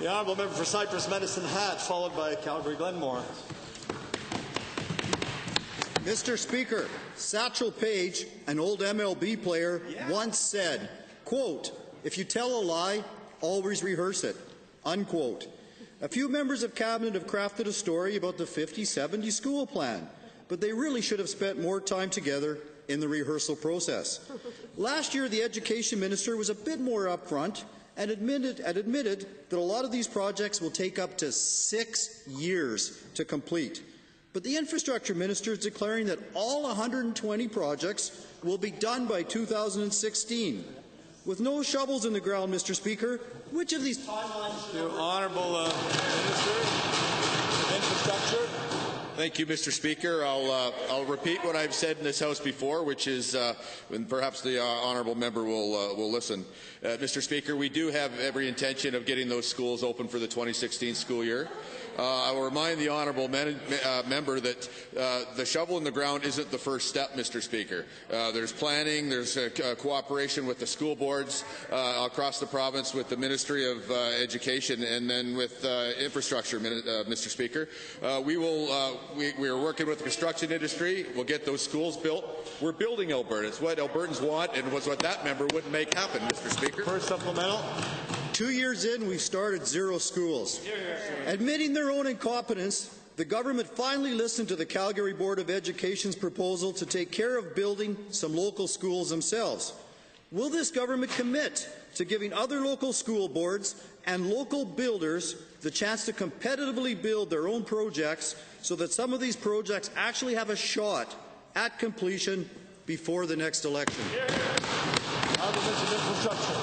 The honourable member for Cypress Medicine Hat, followed by Calgary Glenmore. Mr. Speaker, Satchel Paige, an old MLB player, once said, quote, "If you tell a lie, always rehearse it," unquote. A few members of Cabinet have crafted a story about the 50-70 school plan, but they really should have spent more time together in the rehearsal process. Last year, the Education Minister was a bit more upfront and admitted that a lot of these projects will take up to 6 years to complete. But the Infrastructure Minister is declaring that all 120 projects will be done by 2016. With no shovels in the ground, Mr. Speaker, which of these timelines... The Honourable Minister of Infrastructure. Thank you, Mr. Speaker. I'll repeat what I've said in this House before, which is, and perhaps the honourable member will listen. Mr. Speaker, we do have every intention of getting those schools open for the 2016 school year. I will remind the honourable member that the shovel in the ground isn't the first step, Mr. Speaker. There's planning, there's cooperation with the school boards across the province, with the Ministry of Education, and then with Infrastructure, Mr. Speaker. We are working with the construction industry. We'll get those schools built. We're building Alberta. It's what Albertans want, and was what that member wouldn't make happen, Mr. Speaker. First supplemental. 2 years in, we've started 0 schools. Admitting their own incompetence, the government finally listened to the Calgary Board of Education's proposal to take care of building some local schools themselves. Will this government commit to giving other local school boards and local builders the chance to competitively build their own projects so that some of these projects actually have a shot at completion before the next election?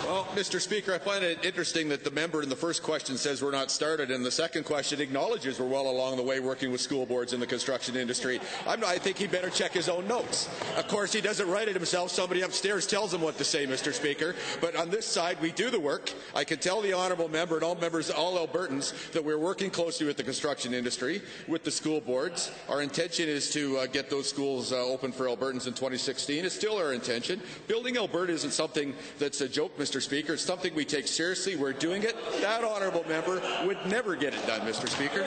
Well, Mr. Speaker, I find it interesting that the member in the first question says we're not started, and the second question acknowledges we're well along the way working with school boards in the construction industry. I think he better check his own notes. Of course, he doesn't write it himself. Somebody upstairs tells him what to say, Mr. Speaker. But on this side, we do the work. I can tell the honourable member and all members, all Albertans, that we're working closely with the construction industry, with the school boards. Our intention is to get those schools open for Albertans in 2016. It's still our intention. Building Alberta isn't something that's a joke, Mr. Speaker. It's something we take seriously. We're doing it. That honourable member would never get it done, Mr. Speaker.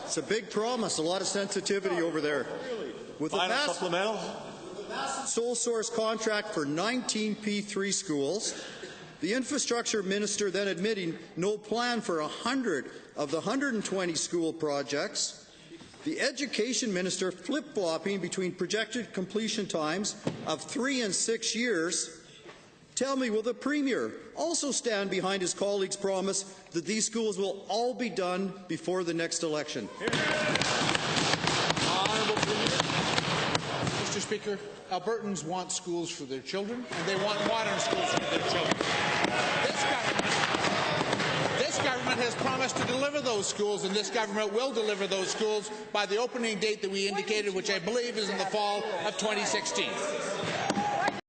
It's a big promise, a lot of sensitivity over there. With a massive sole source contract for 19 P3 schools, the Infrastructure Minister then admitting no plan for 100 of the 120 school projects, the Education Minister flip-flopping between projected completion times of 3 and 6 years. Tell me, will the Premier also stand behind his colleague's promise that these schools will all be done before the next election? Mr. Speaker, Albertans want schools for their children, and they want modern schools for their children. This government has promised to deliver those schools, and this government will deliver those schools by the opening date that we indicated, which I believe is in the fall of 2016.